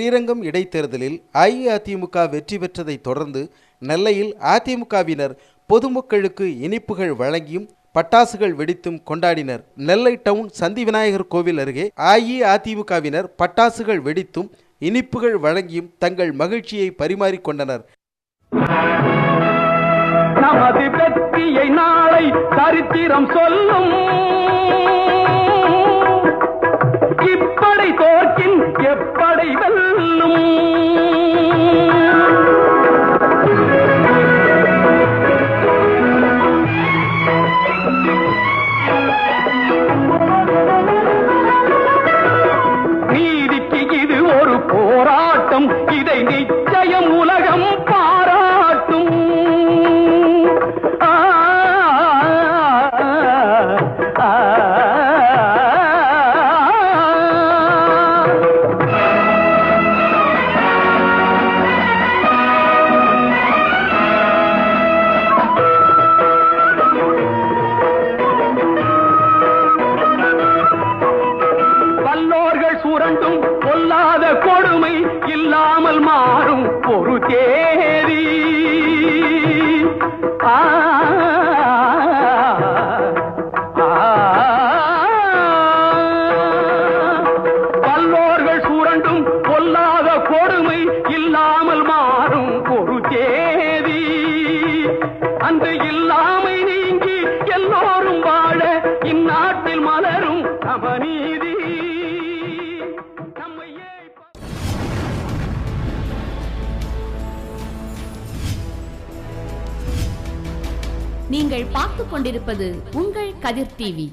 ஸ்ரீரங்கம் இடைத்தேர்தலில் அஇஅதிமுக வெற்றி பெற்றதை தொடர்ந்து நெல்லையில் அதிமுகவினர் பொதுமக்களுக்கு இனிப்புகள் வழங்கியும் பட்டாசுகள் வெடித்தும் கொண்டாடினர். நெல்லை டவுன் சந்தி விநாயகர் கோவில் அருகே அஇஅதிமுகவினர் பட்டாசுகள் வெடித்தும் இனிப்புகள் வழங்கியும் தங்கள் மகிழ்ச்சியை பரிமாறிக்கொண்டனர். நமது வெற்றியை நாளை சரித்திரம் சொல்லும், இப்படை தோற்கின் எப்படை வெல்லும். நீதிக்கு இது ஒரு போராட்டம், இதை நிச்சயம் உலகம் பாராட்டும். வல்லோர்கள் சுரண்டும் பொல்லாத கொடுமை இல்லாமல் மாறும் ஒரு தேதி. வல்லோர்கள் சுரண்டும் பொல்லாத கொடுமை இல்லாமல் மாறும் ஒரு தேதி. அந்த இல்லாமை நீங்கி எல்லோரும் வாழ இந்நாட்டில் மலரும் சமநீதி. நீங்கள் பார்த்துக் கொண்டிருப்பது உங்கள் கதிர் டிவி.